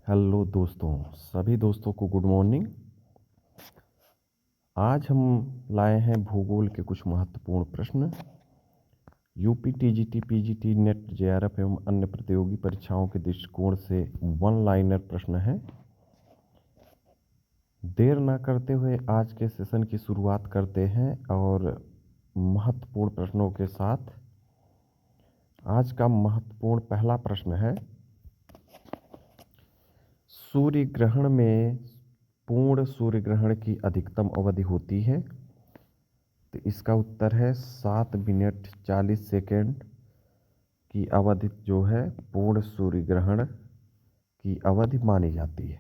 Hello दोस्तों, सभी दोस्तों को गुड मॉर्निंग। आज हम लाए हैं भूगोल के कुछ महत्वपूर्ण प्रश्न। UP, TGT, PGT, net, JRF एवं अन्य प्रतियोगी परीक्षाओं के दृष्टिकोण से वन लाइनर प्रश्न हैं। देर न करते हुए आज के सेशन की शुरुआत करते हैं और महत्वपूर्ण प्रश्नों के साथ। आज का महत्वपूर्ण पहला प्रश्न है, सूर्य ग्रहण में पूर्ण सूर्य ग्रहण की अधिकतम अवधि होती है। तो इसका उत्तर है 7 मिनट 40 सेकेंड की अवधि जो है पूर्ण सूर्य ग्रहण की अवधि मानी जाती है।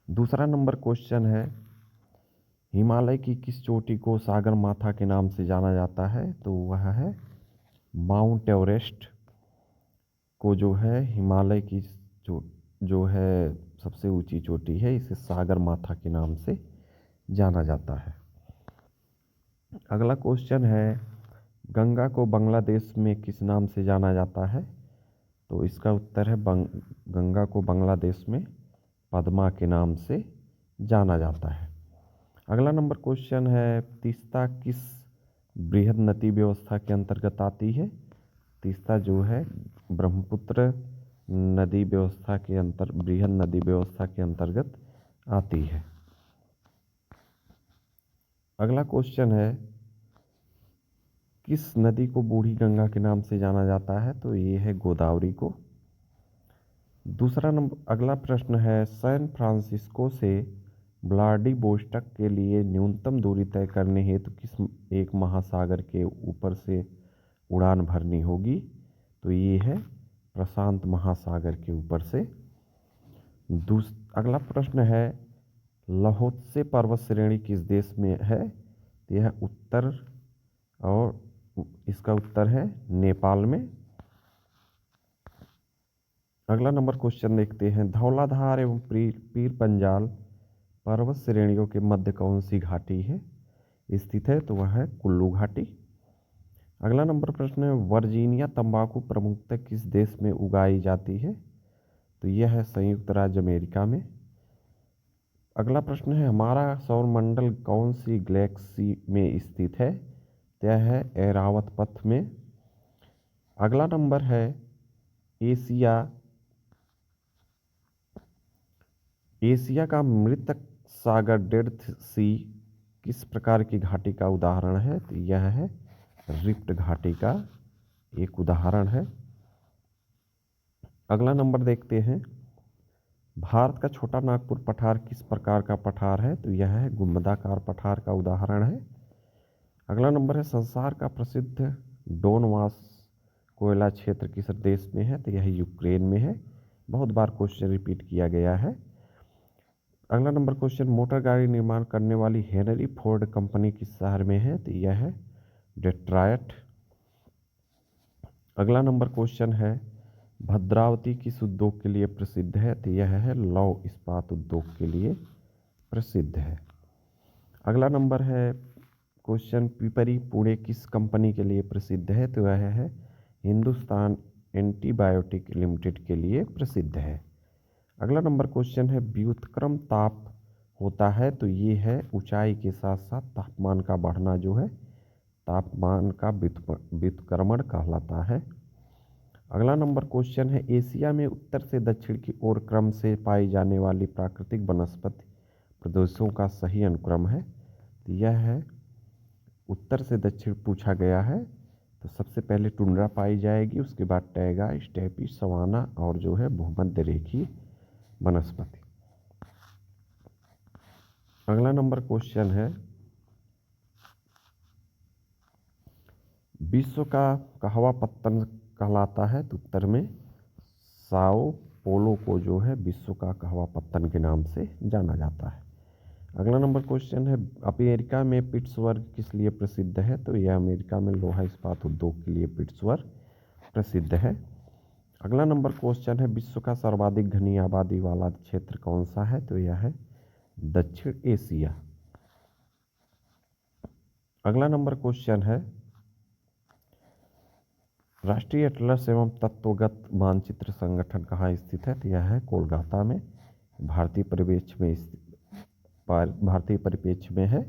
दूसरा नंबर क्वेश्चन है, हिमालय की किस चोटी को सागर माथा के नाम से जाना जाता है? तो वह है माउंट एवरेस्ट को जो है हिमालय की जो है सबसे ऊंची चोटी है, इसे सागर माथा के नाम से जाना जाता है। अगला क्वेश्चन है, गंगा को बांग्लादेश में किस नाम से जाना जाता है? तो इसका उत्तर है गंगा को बांग्लादेश में पद्मा के नाम से जाना जाता है। अगला नंबर क्वेश्चन है, तीस्ता किस बृहद नदी व्यवस्था के अंतर्गत आती है? तीस्ता जो है ब्रह्मपुत्र नदी व्यवस्था के बृहद नदी व्यवस्था के अंतर्गत आती है। अगला क्वेश्चन है, किस नदी को बूढ़ी गंगा के नाम से जाना जाता है? तो ये है गोदावरी को। अगला प्रश्न है, सैन फ्रांसिस्को से व्लादिवोस्टॉक के लिए न्यूनतम दूरी तय करने हेतु किस एक महासागर के ऊपर से उड़ान भरनी होगी? तो ये है प्रशांत महासागर के ऊपर से। अगला प्रश्न है, लहोत्से पर्वत श्रेणी किस देश में है? यह उत्तर और इसका उत्तर है नेपाल में। अगला नंबर क्वेश्चन देखते हैं, धौलाधार एवं पीर पंजाल पर्वत श्रेणियों के मध्य कौन सी घाटी है स्थित है? तो वह है कुल्लू घाटी। अगला नंबर प्रश्न है, वर्जीनिया तंबाकू प्रमुखतः किस देश में उगाई जाती है? तो यह है संयुक्त राज्य अमेरिका में। अगला प्रश्न है, हमारा सौरमंडल कौन सी गैलेक्सी में स्थित है? यह है ऐरावत पथ में। अगला नंबर है, एशिया का मृत सागर डेड सी किस प्रकार की घाटी का उदाहरण है? तो यह है रिफ्ट घाटी का एक उदाहरण है। अगला नंबर देखते हैं, भारत का छोटा नागपुर पठार किस प्रकार का पठार है? तो यह है गुंबदाकार पठार का उदाहरण है। अगला नंबर है, संसार का प्रसिद्ध डोनबास कोयला क्षेत्र किस देश में है? तो यह यूक्रेन में है। बहुत बार क्वेश्चन रिपीट किया गया है। अगला नंबर क्वेश्चन, मोटर गाड़ी निर्माण करने वाली हेनरी फोर्ड कंपनी किस शहर में है? तो यह है डेट्रॉयट। अगला नंबर क्वेश्चन है, भद्रावती किस उद्योग के लिए प्रसिद्ध है? तो यह है लौह इस्पात उद्योग के लिए प्रसिद्ध है। अगला नंबर है क्वेश्चन, पिपरी पुणे किस कंपनी के लिए प्रसिद्ध है? तो यह है हिंदुस्तान एंटीबायोटिक लिमिटेड के लिए प्रसिद्ध है। अगला नंबर क्वेश्चन है, व्युत्क्रम ताप होता है? तो ये है ऊंचाई के साथ साथ तापमान का बढ़ना जो है तापमान का व्युत्क्रमण कहलाता है। अगला नंबर क्वेश्चन है, एशिया में उत्तर से दक्षिण की ओर क्रम से पाई जाने वाली प्राकृतिक वनस्पति प्रदेशों का सही अनुक्रम है? तो यह है उत्तर से दक्षिण पूछा गया है। तो सबसे पहले टुंड्रा पाई जाएगी, उसके बाद टैगा, स्टेपी, सवाना और जो है भूमध्य रेखीय वनस्पति। अगला नंबर क्वेश्चन है, विश्व का कहवा पत्तन कहलाता है? तो उत्तर में साओ पोलो को जो है विश्व का कहवा पत्तन के नाम से जाना जाता है। अगला नंबर क्वेश्चन है, अमेरिका में पिट्सबर्ग किस लिए प्रसिद्ध है? तो यह अमेरिका में लोहा इस्पात उद्योग के लिए पिट्सबर्ग प्रसिद्ध है। अगला नंबर क्वेश्चन है, विश्व का सर्वाधिक घनी आबादी वाला क्षेत्र कौन सा है? तो यह है दक्षिण एशिया। अगला नंबर क्वेश्चन है, राष्ट्रीय एटलस एवं तत्वगत मानचित्र संगठन कहाँ स्थित है? तो यह है कोलकाता में, भारतीय परिप्रेक्ष्य में है।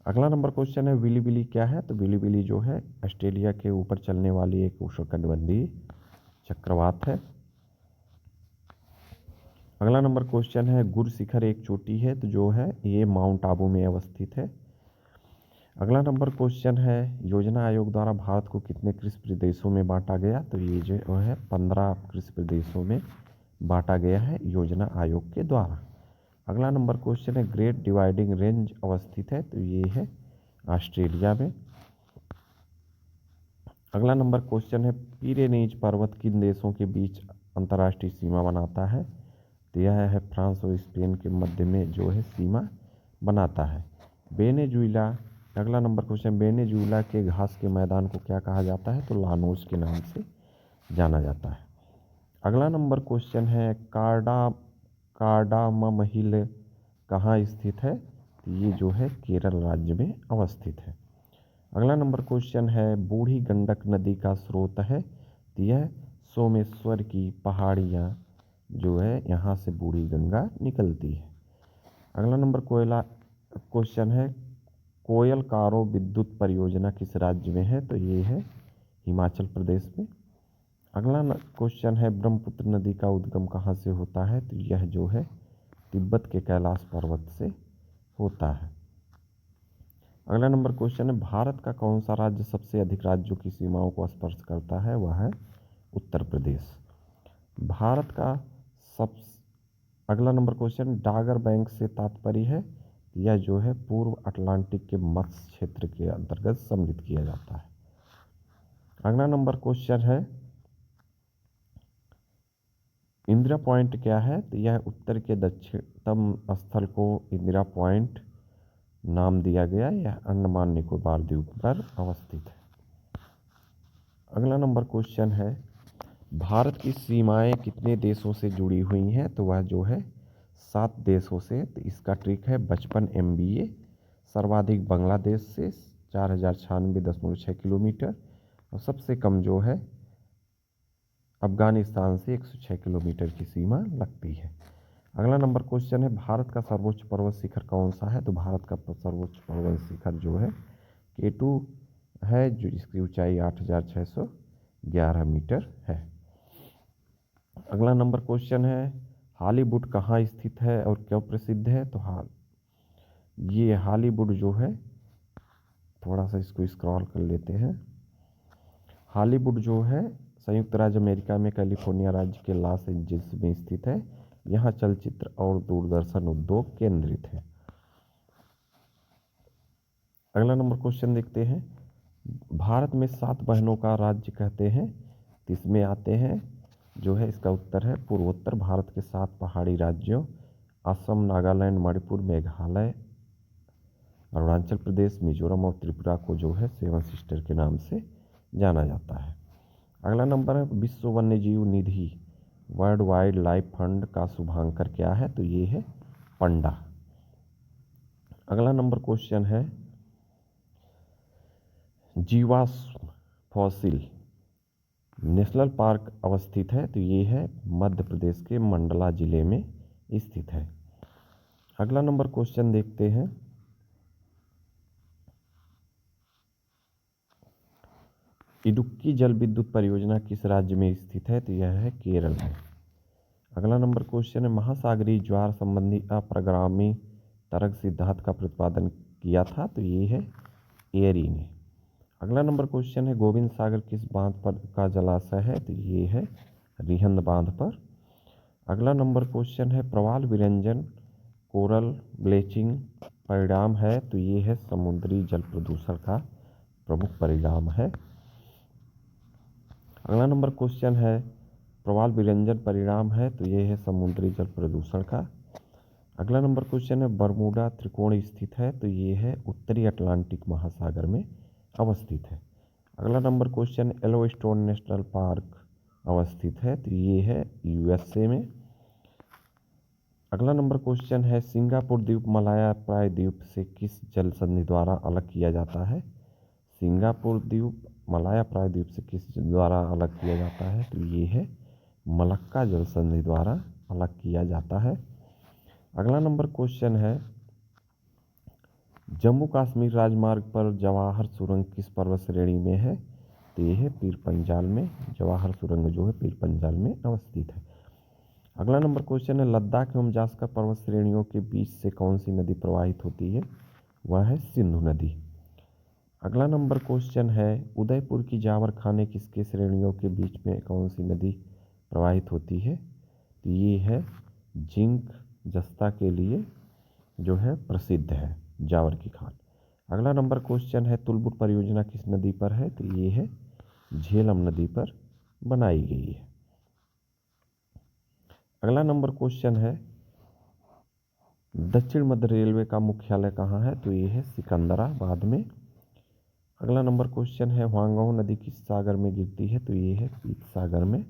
अगला नंबर क्वेश्चन है विलीबिली क्या है? तो विलीबिली जो है ऑस्ट्रेलिया के ऊपर चलने वाली एक उष्णकटिबंधीय चक्रवात है। अगला नंबर क्वेश्चन है गुरु शिखर एक चोटी है, तो जो है ये माउंट आबू में अवस्थित है। अगला नंबर क्वेश्चन है योजना आयोग द्वारा भारत को कितने कृषि प्रदेशों में बांटा गया? तो ये जो है 15 कृषि प्रदेशों में बांटा गया है योजना आयोग के द्वारा। अगला नंबर क्वेश्चन है ग्रेट डिवाइडिंग रेंज अवस्थित है, तो ये है ऑस्ट्रेलिया में। अगला नंबर क्वेश्चन है पिरेनीज पर्वत किन देशों के बीच अंतर्राष्ट्रीय सीमा बनाता है? तो यह है फ्रांस और स्पेन के मध्य में जो है सीमा बनाता है। वेनेजुएला, अगला नंबर क्वेश्चन वेनेजुएला के घास के मैदान को क्या कहा जाता है? तो लानोस के नाम से जाना जाता है। अगला नंबर क्वेश्चन है कार्डाममहिल कहाँ स्थित है? तो ये जो है केरल राज्य में अवस्थित है। अगला नंबर क्वेश्चन है बूढ़ी गंडक नदी का स्रोत है, तो यह सोमेश्वर की पहाड़ियाँ जो है यहाँ से बूढ़ी गंगा निकलती है। अगला नंबर क्वेश्चन है कोयल कारो विद्युत परियोजना किस राज्य में है? तो ये है हिमाचल प्रदेश में। अगला क्वेश्चन है ब्रह्मपुत्र नदी का उद्गम कहाँ से होता है? तो यह जो है तिब्बत के कैलाश पर्वत से होता है। अगला नंबर क्वेश्चन है भारत का कौन सा राज्य सबसे अधिक राज्यों की सीमाओं को स्पर्श करता है? वह है उत्तर प्रदेश। भारत का सब अगला नंबर क्वेश्चन डागर बैंक से तात्पर्य है, यह जो है पूर्व अटलांटिक के मत्स्य क्षेत्र के अंतर्गत सम्मिलित किया जाता है। अगला नंबर क्वेश्चन है इंदिरा पॉइंट क्या है? तो यह उत्तर के दक्षिणतम स्थल को इंदिरा पॉइंट नाम दिया गया, यह अंडमान निकोबार द्वीप पर अवस्थित है। अगला नंबर क्वेश्चन है भारत की सीमाएं कितने देशों से जुड़ी हुई हैं? तो वह जो है 7 देशों से। तो इसका ट्रिक है 55 MBA, सर्वाधिक बांग्लादेश से 4096.6 किलोमीटर और सबसे कम जो है अफगानिस्तान से 106 किलोमीटर की सीमा लगती है। अगला नंबर क्वेश्चन है भारत का सर्वोच्च पर्वत शिखर कौन सा है? तो भारत का सर्वोच्च पर्वत शिखर जो है K2 है, जो जिसकी ऊंचाई 8611 मीटर है। अगला नंबर क्वेश्चन है हॉलीवुड कहाँ स्थित है और क्यों प्रसिद्ध है? तो ये हॉलीवुड जो है, थोड़ा सा इसको स्क्रॉल कर लेते हैं। हॉलीवुड जो है संयुक्त राज्य अमेरिका में कैलिफोर्निया राज्य के लॉस एंजल्स में स्थित है। यहाँ चलचित्र और दूरदर्शन उद्योग केंद्रित है। अगला नंबर क्वेश्चन देखते हैं भारत में 7 बहनों का राज्य कहते हैं, तो इसमें आते हैं जो है इसका उत्तर है पूर्वोत्तर भारत के 7 पहाड़ी राज्यों असम, नागालैंड, मणिपुर, मेघालय, अरुणाचल प्रदेश, मिजोरम और त्रिपुरा को जो है 7 सिस्टर के नाम से जाना जाता है। अगला नंबर है विश्व वन्यजीव निधि वर्ल्ड वाइल्ड लाइफ फंड का शुभांकर क्या है? तो ये है पंडा। अगला नंबर क्वेश्चन है जीवाश्म फॉसिल नेशनल पार्क अवस्थित है, तो ये है मध्य प्रदेश के मंडला जिले में स्थित है। अगला नंबर क्वेश्चन देखते हैं इडुक्की जल विद्युत परियोजना किस राज्य में स्थित है? तो यह है केरल में। अगला नंबर क्वेश्चन है महासागरीय ज्वार संबंधी अप्रगामी तरंग सिद्धांत का प्रतिपादन किया था? तो ये है एरी ने। अगला नंबर क्वेश्चन है गोविंद सागर किस बांध पर का जलाशय है? तो ये है रिहंद बांध पर। अगला नंबर क्वेश्चन है प्रवाल विरंजन कोरल ब्लीचिंग परिणाम है? तो ये है समुद्री जल प्रदूषण का प्रमुख परिणाम है। अगला नंबर क्वेश्चन है प्रवाल विरंजन परिणाम है? तो ये है समुद्री जल प्रदूषण का। अगला नंबर क्वेश्चन है बरमूडा त्रिकोण स्थित है? तो ये है उत्तरी अटलांटिक महासागर में अवस्थित है। अगला number question Yellowstone national park अवस्थित है? तो ये है USA में। अगला नंबर क्वेश्चन है सिंगापुर द्वीप मलाया प्रायद्वीप से किस जल संधि द्वारा अलग किया जाता है? सिंगापुर द्वीप मलाया प्रायद्वीप से किस द्वारा अलग किया जाता है? तो ये है मलक्का जल संधि द्वारा अलग किया जाता है। अगला नंबर क्वेश्चन है, जम्मू कश्मीर राजमार्ग पर जवाहर सुरंग किस पर्वत श्रेणी में है? तो ये है पीर पंजाल में। जवाहर सुरंग जो है पीर पंजाल में अवस्थित है। अगला नंबर क्वेश्चन है, लद्दाख एवं जास्कर पर्वत श्रेणियों के बीच से कौन सी नदी प्रवाहित होती है? वह है सिंधु नदी। अगला नंबर क्वेश्चन है, उदयपुर की जावर खाने किसके श्रेणियों के बीच में कौन सी नदी प्रवाहित होती है? तो ये है जिंक जस्ता के लिए जो है प्रसिद्ध है जावर की खान। अगला नंबर क्वेश्चन है, तुलबुट परियोजना किस नदी पर है? तो ये है झेलम नदी पर बनाई गई है। अगला नंबर क्वेश्चन है, दक्षिण मध्य रेलवे का मुख्यालय कहाँ है? तो ये है सिकंदराबाद में। अगला नंबर क्वेश्चन है, हुआंगहो नदी किस सागर में गिरती है? तो ये है पीत सागर में।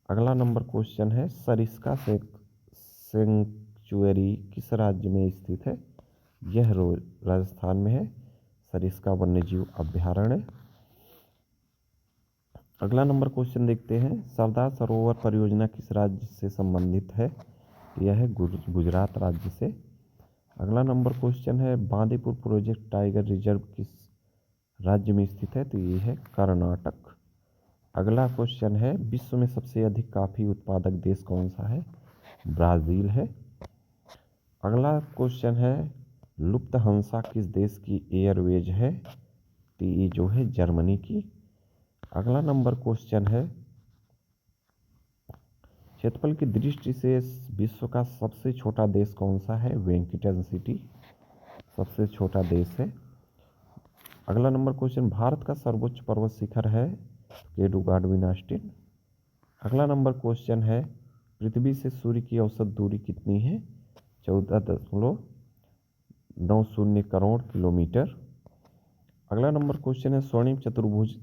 अगला नंबर क्वेश्चन है, सरिस्का सेंचुरी किस राज्य में स्थित है? यह राजस्थान में है, सरिस्का वन्यजीव अभ्यारण्य। अगला नंबर क्वेश्चन देखते हैं, सरदार सरोवर परियोजना किस राज्य से संबंधित है? यह है गुजरात राज्य से। अगला नंबर क्वेश्चन है, बांदीपुर प्रोजेक्ट टाइगर रिजर्व किस राज्य में स्थित है? तो ये है कर्नाटक। अगला क्वेश्चन है, विश्व में सबसे अधिक कॉफी उत्पादक देश कौन सा है? ब्राज़ील है। अगला क्वेश्चन है, लुफ्थहान्सा किस देश की एयरवेज है? तो ये जो है जर्मनी की। अगला नंबर क्वेश्चन है, क्षेत्रफल की दृष्टि से विश्व का सबसे छोटा देश कौन सा है? वेटिकन सिटी सबसे छोटा देश है। अगला नंबर क्वेश्चन, भारत का सर्वोच्च पर्वत शिखर है? केटुगाडविनास्टिन। अगला नंबर क्वेश्चन है, पृथ्वी से सूर्य की औसत दूरी कितनी है? 14.90 करोड़ किलोमीटर। अगला नंबर क्वेश्चन है, स्वर्णिम चतुर्भुज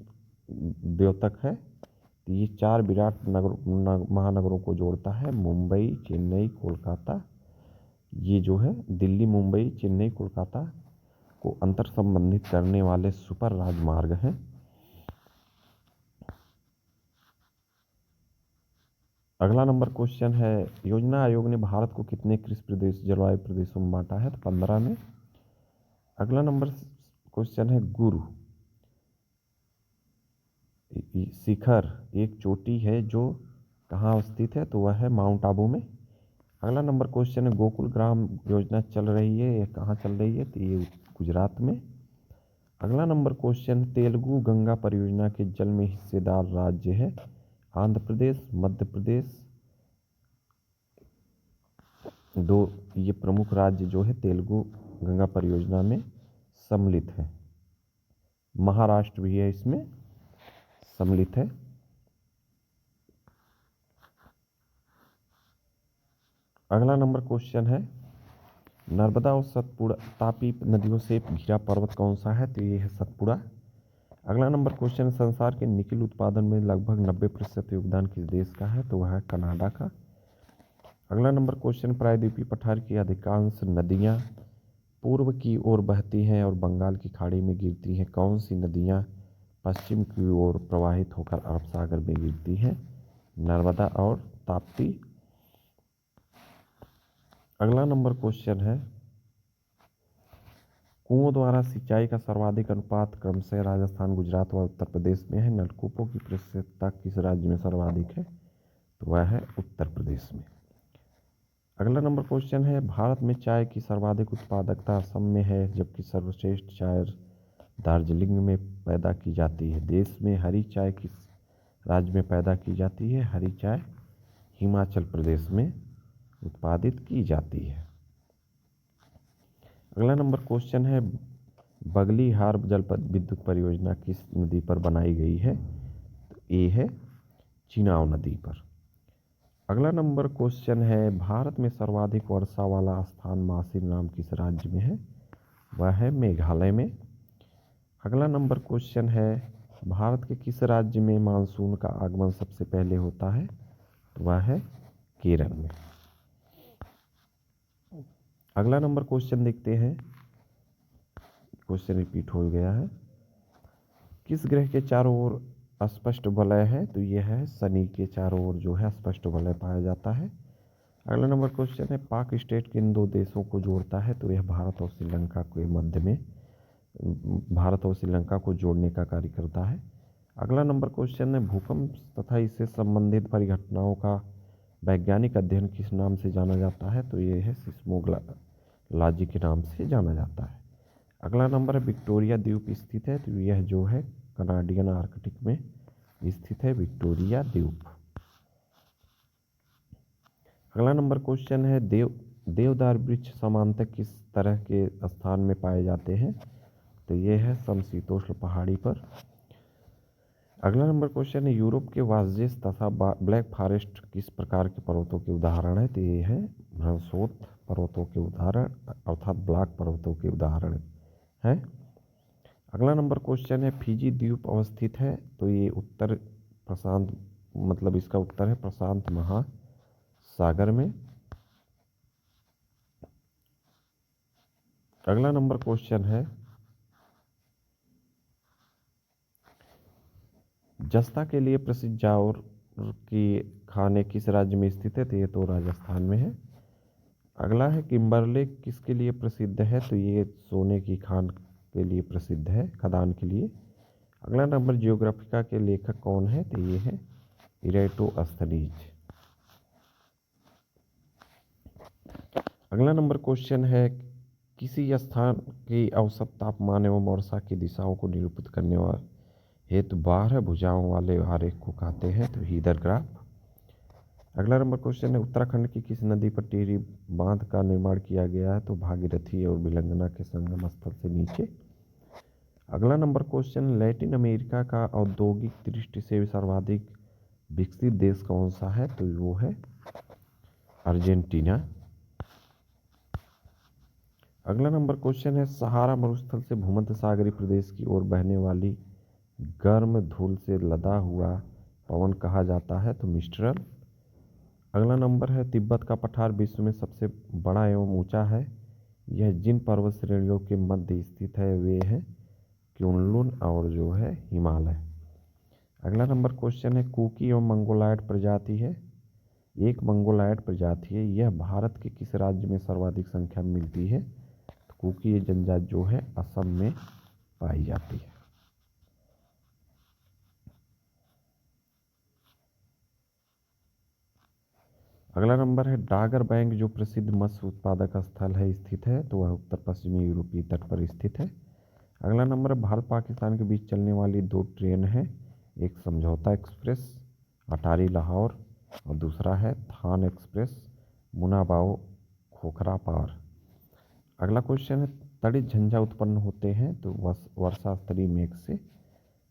द्योतक है? तो ये 4 विराट महानगरों को जोड़ता है, मुंबई, चेन्नई, कोलकाता। ये जो है दिल्ली, मुंबई, चेन्नई, कोलकाता को अंतर संबंधित करने वाले सुपर राजमार्ग हैं। अगला नंबर क्वेश्चन है, योजना आयोग ने भारत को कितने कृषि जलवायु प्रदेशों में बांटा है? तो 15 में। अगला नंबर क्वेश्चन है, गुरु शिखर एक चोटी है जो कहाँ स्थित है? तो वह है माउंट आबू में। अगला नंबर क्वेश्चन है, गोकुल ग्राम योजना चल रही है, ये कहाँ चल रही है? तो ये गुजरात में। अगला नंबर क्वेश्चन, तेलुगु गंगा परियोजना के जल में हिस्सेदार राज्य है? आंध्र प्रदेश, मध्य प्रदेश। दो ये प्रमुख राज्य जो है तेलुगु गंगा परियोजना में सम्मिलित है। महाराष्ट्र भी है इसमें सम्मिलित है। अगला नंबर क्वेश्चन है, नर्मदा और सतपुड़ा तापी नदियों से घिरा पर्वत कौन सा है? तो ये है सतपुड़ा। अगला नंबर क्वेश्चन, संसार के निकिल उत्पादन में लगभग 90% योगदान किस देश का है? तो वह है कनाडा का। अगला नंबर क्वेश्चन, प्रायद्वीपीय पठार की अधिकांश नदियाँ पूर्व की ओर बहती हैं और बंगाल की खाड़ी में गिरती हैं। कौन सी नदियाँ पश्चिम की ओर प्रवाहित होकर अरब सागर में गिरती हैं? नर्मदा और ताप्ती। अगला नंबर क्वेश्चन है, कुओं द्वारा सिंचाई का सर्वाधिक अनुपात क्रमशः राजस्थान, गुजरात व उत्तर प्रदेश में है। नलकूपों की प्रतिशतता किस राज्य में सर्वाधिक है? तो वह है उत्तर प्रदेश में। अगला नंबर क्वेश्चन है, भारत में चाय की सर्वाधिक उत्पादकता असम में है, जबकि सर्वश्रेष्ठ चाय दार्जिलिंग में पैदा की जाती है। देश में हरी चाय किस राज्य में पैदा की जाती है? हरी चाय हिमाचल प्रदेश में उत्पादित की जाती है। अगला नंबर क्वेश्चन है, बगलीहार जल विद्युत परियोजना किस नदी पर बनाई गई है? तो ये है चिनाब नदी पर। अगला नंबर क्वेश्चन है, भारत में सर्वाधिक वर्षा वाला स्थान मासिर नाम किस राज्य में है? वह है मेघालय में। अगला नंबर क्वेश्चन है, भारत के किस राज्य में मानसून का आगमन सबसे पहले होता है? तो वह है केरल में। अगला नंबर क्वेश्चन देखते हैं, क्वेश्चन रिपीट हो गया है। किस ग्रह के चारों ओर अस्पष्ट वलय है? तो यह है शनि के चारों ओर जो है स्पष्ट वलय पाया जाता है। अगला नंबर क्वेश्चन है, पाक स्टेट किन दो देशों को जोड़ता है? तो यह भारत और श्रीलंका के मध्य में, भारत और श्रीलंका को जोड़ने का कार्य करता है। अगला नंबर क्वेश्चन है, भूकंप तथा इससे संबंधित परिघटनाओं का वैज्ञानिक अध्ययन किस नाम से जाना जाता है? तो ये है सिस्मोग्राफी के नाम से जाना जाता है। अगला नंबर है, विक्टोरिया द्वीप स्थित है? तो यह जो है कनाडियन आर्कटिक में स्थित है विक्टोरिया द्वीप। अगला नंबर क्वेश्चन है, देवदार वृक्ष सामान्यतः किस तरह के स्थान में पाए जाते हैं? तो ये है समशीतोष्ण पहाड़ी पर। अगला नंबर क्वेश्चन है, यूरोप के वाजेस तथा ब्लैक फॉरेस्ट किस प्रकार के पर्वतों के उदाहरण है? तो ये है भ्रंशोत पर्वतों के उदाहरण अर्थात ब्लैक पर्वतों के उदाहरण है। अगला नंबर क्वेश्चन है, फिजी द्वीप अवस्थित है? तो ये उत्तर प्रशांत, मतलब इसका उत्तर है प्रशांत महासागर में। अगला नंबर क्वेश्चन है, जस्ता के लिए प्रसिद्ध जाओर की खाने किस राज्य में स्थित है? तो ये तो राजस्थान में है। अगला है, किम्बरले किसके लिए प्रसिद्ध है? तो ये सोने की खान के लिए प्रसिद्ध है, खदान के लिए। अगला नंबर, जियोग्राफिका के लेखक कौन है? तो ये है इरेटोस्थनीज। अगला नंबर क्वेश्चन है, किसी स्थान की औसत तापमान एवं वर्षा की दिशाओं को निरूपित करने वाले हेतु 12 भुजाओं वाले आरेख को कहते हैं? तो हीदर ग्राफ। अगला नंबर क्वेश्चन है, उत्तराखंड की किस नदी पर टिहरी बांध का निर्माण किया गया है? तो भागीरथी और बिलंगना के संगम स्थल से नीचे। अगला नंबर क्वेश्चन, लैटिन अमेरिका का औद्योगिक दृष्टि से सर्वाधिक विकसित देश कौन सा है? तो वो है अर्जेंटीना। अगला नंबर क्वेश्चन है, सहारा मरुस्थल से भूमध्य सागरीय प्रदेश की ओर बहने वाली गर्म धूल से लदा हुआ पवन कहा जाता है? तो मिस्ट्रल। अगला नंबर है, तिब्बत का पठार विश्व में सबसे बड़ा एवं ऊंचा है? यह जिन पर्वत श्रेणियों के मध्य स्थित है वे हैं क्युनलुन और जो है हिमालय। अगला नंबर क्वेश्चन है, कुकी एवं मंगोलायड प्रजाति है? एक मंगोलायड प्रजाति है। यह भारत के किस राज्य में सर्वाधिक संख्या में मिलती है? तो कुकी ये जनजाति जो है असम में पाई जाती है। अगला नंबर है, डागर बैंक जो प्रसिद्ध मत्स्य उत्पादक स्थल है स्थित है? तो वह उत्तर पश्चिमी यूरोपीय तट पर स्थित है। अगला नंबर है, भारत पाकिस्तान के बीच चलने वाली दो ट्रेन है? एक समझौता एक्सप्रेस अटारी लाहौर और दूसरा है थान एक्सप्रेस मुनाबाओ खोखरा पार। अगला क्वेश्चन है, तड़ित झंझा उत्पन्न होते हैं? तो वर्षा स्तरीय मेघ से।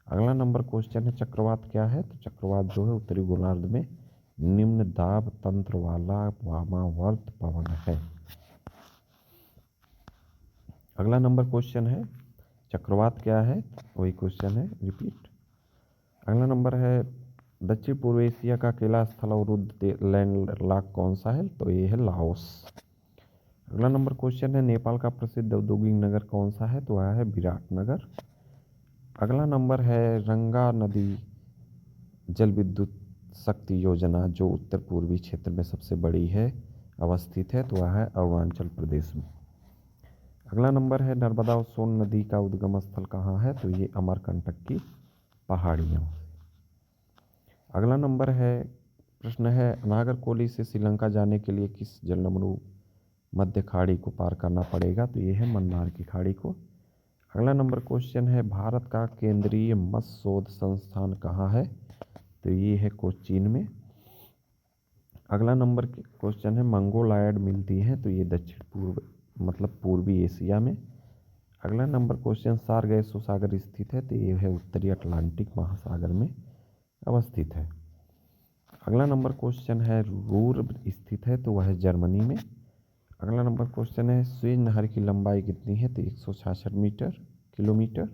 अगला नंबर क्वेश्चन है, चक्रवात क्या है? तो चक्रवात जो है उत्तरी गोलार्ध में निम्न दाब तंत्र वाला वामावर्त पवन है। अगला नंबर क्वेश्चन है, चक्रवात क्या है? वही क्वेश्चन है, रिपीट। अगला नंबर है, दक्षिण पूर्व एशिया का अकेला स्थल अवरुद्ध लैंडलॉक कौन सा है? तो ये है लाओस। अगला नंबर क्वेश्चन है, नेपाल का प्रसिद्ध औद्योगिक नगर कौन सा है? तो वह है विराटनगर। अगला नंबर है, रंगा नदी जल विद्युत शक्ति योजना जो उत्तर पूर्वी क्षेत्र में सबसे बड़ी है अवस्थित है? तो वह है अरुणाचल प्रदेश में। अगला नंबर है, नर्मदा और सोन नदी का उद्गम स्थल कहाँ है? तो ये अमरकंटक की पहाड़ियों। अगला नंबर है, प्रश्न है, नागरकोली से श्रीलंका जाने के लिए किस जलमरु मध्य खाड़ी को पार करना पड़ेगा? तो ये है मन्नार की खाड़ी को। अगला नंबर क्वेश्चन है, भारत का केंद्रीय मत्स्य शोध संस्थान कहाँ है? तो ये है कोचीन में। अगला नंबर क्वेश्चन है, मंगोलायड मिलती है? तो ये दक्षिण पूर्व मतलब पूर्वी एशिया में। अगला नंबर क्वेश्चन, सारगैसो सागर स्थित है? तो ये है उत्तरी अटलांटिक महासागर में अवस्थित है। अगला नंबर क्वेश्चन है, रूर स्थित है? तो वह है जर्मनी में। अगला नंबर क्वेश्चन है, स्वेज नहर की लंबाई कितनी है? तो 166 किलोमीटर।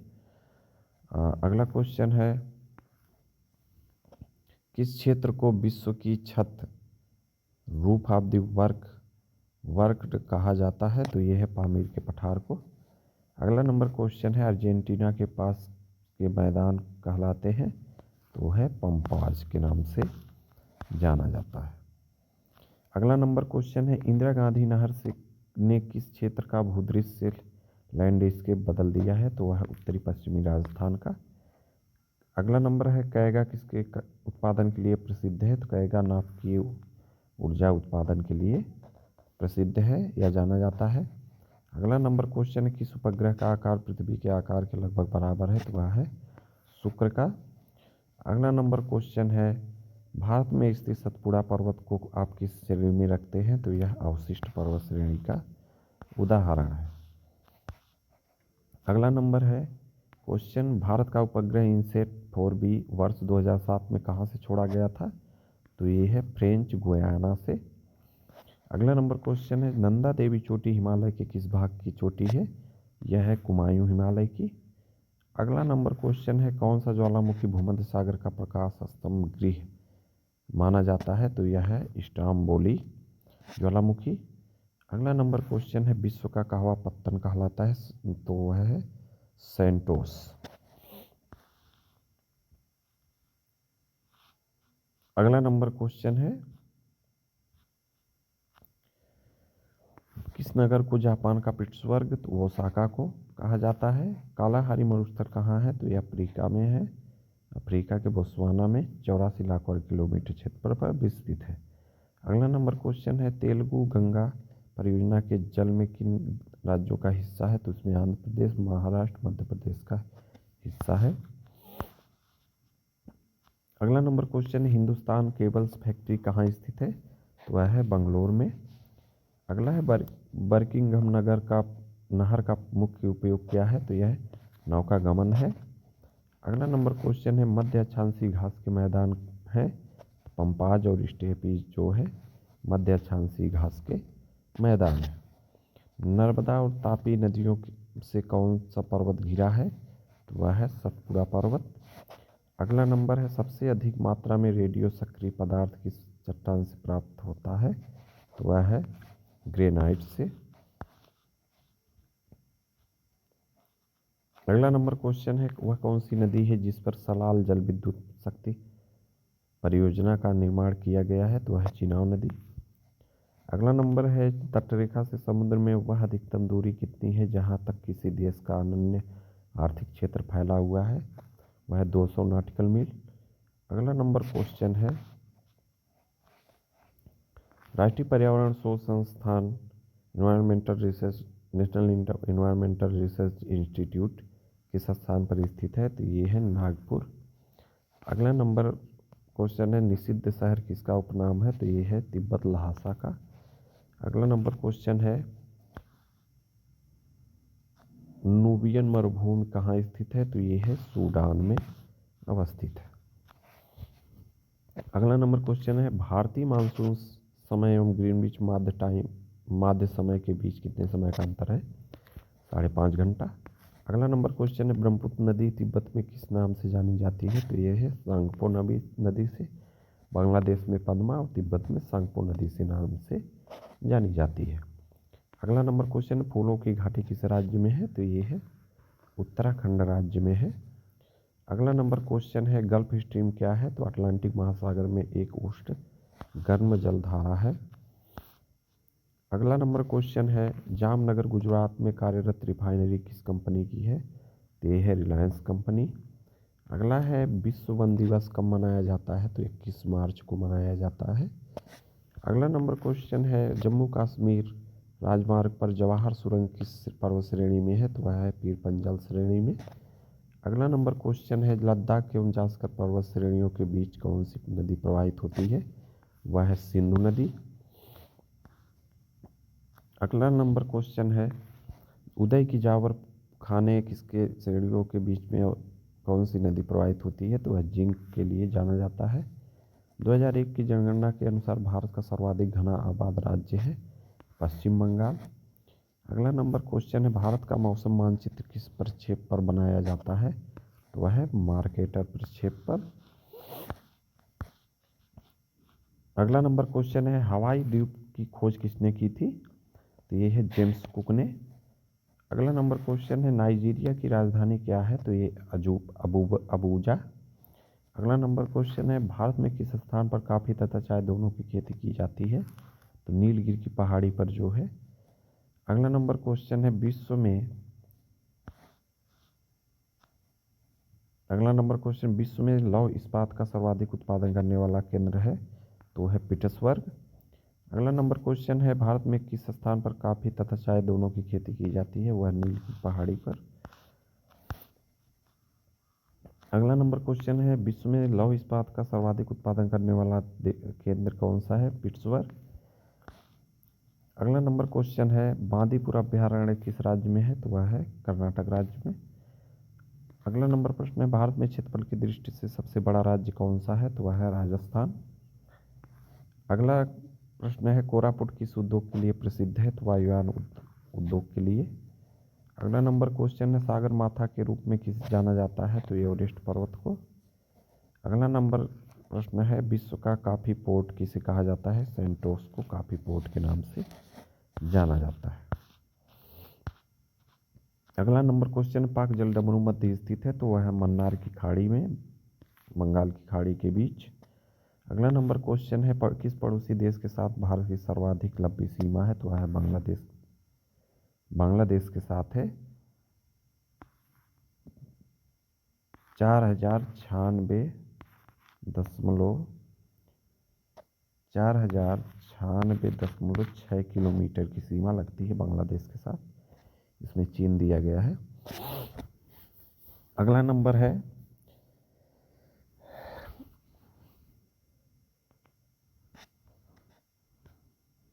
अगला क्वेश्चन है, किस क्षेत्र को विश्व की छत रूफ ऑफ द वर्ल्ड कहा जाता है? तो यह है पामीर के पठार को। अगला नंबर क्वेश्चन है, अर्जेंटीना के पास के मैदान कहलाते हैं? तो वो है पंपाज के नाम से जाना जाता है। अगला नंबर क्वेश्चन है, इंदिरा गांधी नहर से ने किस क्षेत्र का भूदृश्य लैंडस्केप बदल दिया है? तो वह है उत्तरी पश्चिमी राजस्थान का। अगला नंबर है, कैगा किसके उत्पादन के लिए प्रसिद्ध है? तो कैगा नाभिकीय ऊर्जा उत्पादन के लिए प्रसिद्ध है या जाना जाता है। अगला नंबर क्वेश्चन है, किस उपग्रह का आकार पृथ्वी के आकार के लगभग बराबर है? तो वह है शुक्र का। अगला नंबर क्वेश्चन है, भारत में स्थित सतपुड़ा पर्वत को आप किस श्रेणी में रखते हैं? तो यह अवशिष्ट पर्वत श्रेणी का उदाहरण है। अगला नंबर है क्वेश्चन, भारत का उपग्रह इनसेट 4B वर्ष 2007 में कहाँ से छोड़ा गया था? तो ये है फ्रेंच गुयाना से। अगला नंबर क्वेश्चन है, नंदा देवी चोटी हिमालय के किस भाग की चोटी है? यह है कुमायूं हिमालय की। अगला नंबर क्वेश्चन है, कौन सा ज्वालामुखी भूमध्य सागर का प्रकाश स्तंभ गृह माना जाता है? तो यह है स्ट्रोम्बोली ज्वालामुखी। अगला नंबर क्वेश्चन है, विश्व का कहवा पत्तन कहलाता है? तो वह है सेंटोस। अगला नंबर क्वेश्चन है, किस नगर को जापान का पिट्सबर्ग तो ओसाका को कहा जाता है? कालाहारी मरुस्थल कहाँ है? तो यह अफ्रीका में है, अफ्रीका के बोत्सवाना में 84 लाख वर्ग किलोमीटर क्षेत्रफल पर विस्तृत है। अगला नंबर क्वेश्चन है, तेलुगु गंगा परियोजना के जल में किन राज्यों का हिस्सा है? तो इसमें आंध्र प्रदेश, महाराष्ट्र, मध्य प्रदेश का हिस्सा है। अगला नंबर क्वेश्चन है, हिंदुस्तान केबल्स फैक्ट्री कहाँ स्थित है? तो वह है बंगलोर में। अगला है, बर्किंघम नहर का मुख्य उपयोग क्या है? तो यह नौका गमन है। अगला नंबर क्वेश्चन है, मध्य अक्षांशीय घास के मैदान है? पंपाज और स्टेपीज जो है मध्य अक्षांशीय घास के मैदान है। नर्मदा और तापी नदियों से कौन सा पर्वत घिरा है? तो वह है सतपुड़ा पर्वत। अगला नंबर है, सबसे अधिक मात्रा में रेडियो सक्रिय पदार्थ किस चट्टान से प्राप्त होता है? तो वह है ग्रेनाइट से। अगला नंबर क्वेश्चन है, वह कौन सी नदी है जिस पर सलाल जल विद्युत शक्ति परियोजना का निर्माण किया गया है? तो वह चिनाब नदी। अगला नंबर है, तटरेखा से समुद्र में वह अधिकतम दूरी कितनी है जहां तक किसी देश का अनन्य आर्थिक क्षेत्र फैला हुआ है? वह 200 नॉटिकल मील। अगला नंबर क्वेश्चन है, राष्ट्रीय पर्यावरण शोध संस्थान environmental research national environmental research institute किस स्थान पर स्थित है? तो ये है नागपुर। अगला नंबर क्वेश्चन है, निषिद्ध शहर किसका उपनाम है? तो ये है तिब्बत लहासा का। अगला नंबर क्वेश्चन है, नूबियन मरुभूमि कहाँ स्थित है? तो ये है सूडान में अवस्थित है। अगला नंबर क्वेश्चन है, भारतीय मानसून समय एवं ग्रीनविच माध्य समय के बीच कितने समय का अंतर है? 5.5 घंटा। अगला नंबर क्वेश्चन है, ब्रह्मपुत्र नदी तिब्बत में किस नाम से जानी जाती है? तो यह है सांगपो नदी से। बांग्लादेश में पद्मा और तिब्बत में सांगपो नदी से नाम से जानी जाती है। अगला नंबर क्वेश्चन, फूलों की घाटी किस राज्य में है? तो ये है उत्तराखंड राज्य में है। अगला नंबर क्वेश्चन है, गल्फ स्ट्रीम क्या है? तो अटलांटिक महासागर में एक उष्ण गर्म जलधारा है। अगला नंबर क्वेश्चन है, जामनगर गुजरात में कार्यरत रिफाइनरी किस कंपनी की है? तो ये है रिलायंस कंपनी। अगला है, विश्व वन दिवस कब मनाया जाता है? तो 21 मार्च को मनाया जाता है। अगला नंबर क्वेश्चन है, जम्मू कश्मीर राजमार्ग पर जवाहर सुरंग किस पर्वत श्रेणी में है? तो वह है पीर पंजल श्रेणी में। अगला नंबर क्वेश्चन है, लद्दाख एवं जास्कर पर्वत श्रेणियों के बीच कौन सी नदी प्रवाहित होती है? वह है सिंधु नदी। अगला नंबर क्वेश्चन है, उदय की जावर खाने किसके श्रेणियों के बीच में कौन सी नदी प्रवाहित होती है? तो वह जिंक के लिए जाना जाता है। 2001 की जनगणना के अनुसार भारत का सर्वाधिक घना आबाद राज्य है पश्चिम बंगाल। अगला नंबर क्वेश्चन है, भारत का मौसम मानचित्र किस प्रक्षेप पर बनाया जाता है? तो वह है मार्केटर प्रक्षेप पर। अगला नंबर क्वेश्चन है, हवाई द्वीप की खोज किसने की थी? तो ये है जेम्स कुक ने। अगला नंबर क्वेश्चन है नाइजीरिया की राजधानी क्या है, तो ये अबूजा। अगला नंबर क्वेश्चन है भारत में किस स्थान पर कॉफी तथा चाय दोनों की खेती की जाती है, तो नीलगिरी की पहाड़ी पर जो है। अगला नंबर क्वेश्चन है विश्व में लौह इस्पात का सर्वाधिक उत्पादन करने वाला केंद्र है, तो है पीटर्सबर्ग। अगला नंबर क्वेश्चन है भारत में किस स्थान पर कॉफी तथा चाय दोनों की खेती की जाती है, वह नीलगिरी पहाड़ी पर। अगला नंबर क्वेश्चन है विश्व में लौह इस्पात का सर्वाधिक उत्पादन करने वाला केंद्र कौन सा है, पीटर्सबर्ग। अगला नंबर क्वेश्चन है बांदीपुरा अभयारण्य किस राज्य में है, तो वह है कर्नाटक राज्य में। अगला नंबर प्रश्न है भारत में क्षेत्रफल की दृष्टि से सबसे बड़ा राज्य कौन सा है, तो वह है राजस्थान। अगला प्रश्न है कोरापुट किस उद्योग के लिए प्रसिद्ध है, तो वायुयान उद्योग के लिए। अगला नंबर क्वेश्चन है सागर माथा के रूप में किस जाना जाता है, तो एवरेस्ट पर्वत को। अगला नंबर प्रश्न है विश्व का कॉफी पोर्ट किसे कहा जाता है, सेंटोस को कॉफी पोर्ट के नाम से जाना जाता है। अगला नंबर क्वेश्चन पाक जलडमरू मध्य स्थित है, तो वह है मन्नार की खाड़ी में, बंगाल की खाड़ी के बीच। अगला नंबर क्वेश्चन है किस पड़ोसी देश के साथ भारत की सर्वाधिक लंबी सीमा है, तो वह है बांग्लादेश के साथ है 4,096.6 किलोमीटर की सीमा लगती है बांग्लादेश के साथ, इसमें चीन दिया गया है। अगला नंबर है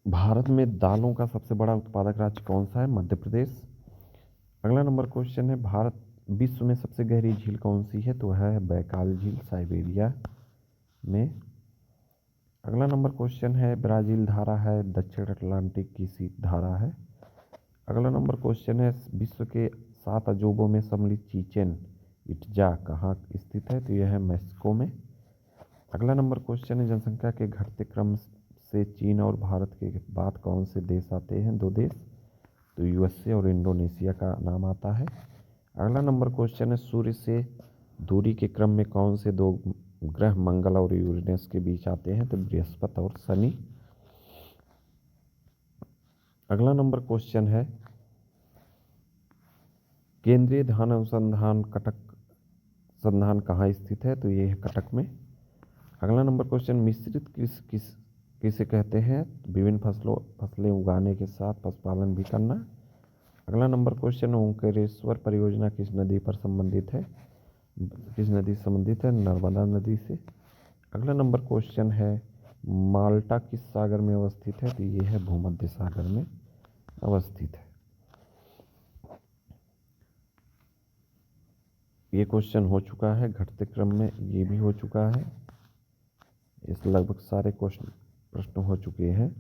भारत में दालों का सबसे बड़ा उत्पादक राज्य कौन सा है, मध्य प्रदेश। अगला नंबर क्वेश्चन है विश्व में सबसे गहरी झील कौन सी है, तो वह है बैकाल झील, साइबेरिया में। अगला नंबर क्वेश्चन है ब्राज़ील धारा है दक्षिण अटलांटिक की सी धारा है। अगला नंबर क्वेश्चन है विश्व के 7 अजूबों में सम्मिलित चिचेन इट्जा कहाँ स्थित है, तो यह है मैक्सिको में। अगला नंबर क्वेश्चन है जनसंख्या के घटते क्रम से चीन और भारत के बाद कौन से देश आते हैं, 2 देश, तो यूएसए और इंडोनेशिया का नाम आता है। अगला नंबर क्वेश्चन है सूर्य से दूरी के क्रम में कौन से 2 ग्रह मंगल और यूरेनस के बीच आते हैं, तो बृहस्पति और शनि। अगला नंबर क्वेश्चन है केंद्रीय धान अनुसंधान कटक संधान कहाँ स्थित है, तो ये है कटक में। अगला नंबर क्वेश्चन मिश्रित किसे कहते हैं, विभिन्न फसलें उगाने के साथ पशुपालन भी करना। अगला नंबर क्वेश्चन ओंकारेश्वर परियोजना किस नदी से संबंधित है, नर्मदा नदी से। अगला नंबर क्वेश्चन है माल्टा किस सागर में अवस्थित है, तो ये है भूमध्य सागर में अवस्थित है। ये क्वेश्चन हो चुका है घटते क्रम में, ये भी हो चुका है, इस लगभग सारे प्रश्न हो चुके हैं।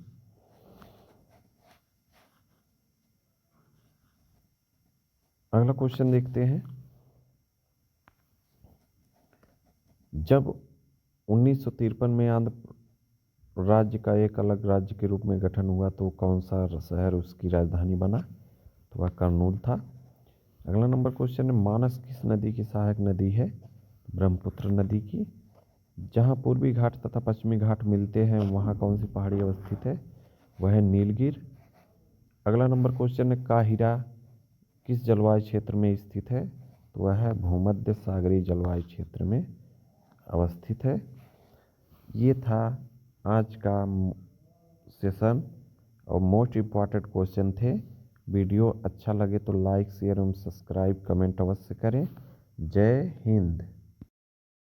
अगला क्वेश्चन देखते हैं जब 1953 में आंध्र राज्य का एक अलग राज्य के रूप में गठन हुआ तो कौन सा शहर उसकी राजधानी बना, तो वह कर्नूल था। अगला नंबर क्वेश्चन है मानस किस नदी की सहायक नदी है, ब्रह्मपुत्र नदी की। जहाँ पूर्वी घाट तथा पश्चिमी घाट मिलते हैं वहाँ कौन सी पहाड़ी अवस्थित है, वह है नीलगिर। अगला नंबर क्वेश्चन है काहिरा किस जलवायु क्षेत्र में स्थित है, तो वह है भूमध्य सागरीय जलवायु क्षेत्र में अवस्थित है। ये था आज का सेशन और मोस्ट इम्पॉर्टेंट क्वेश्चन थे। वीडियो अच्छा लगे तो लाइक शेयर एवं सब्सक्राइब कमेंट अवश्य करें। जय हिंद।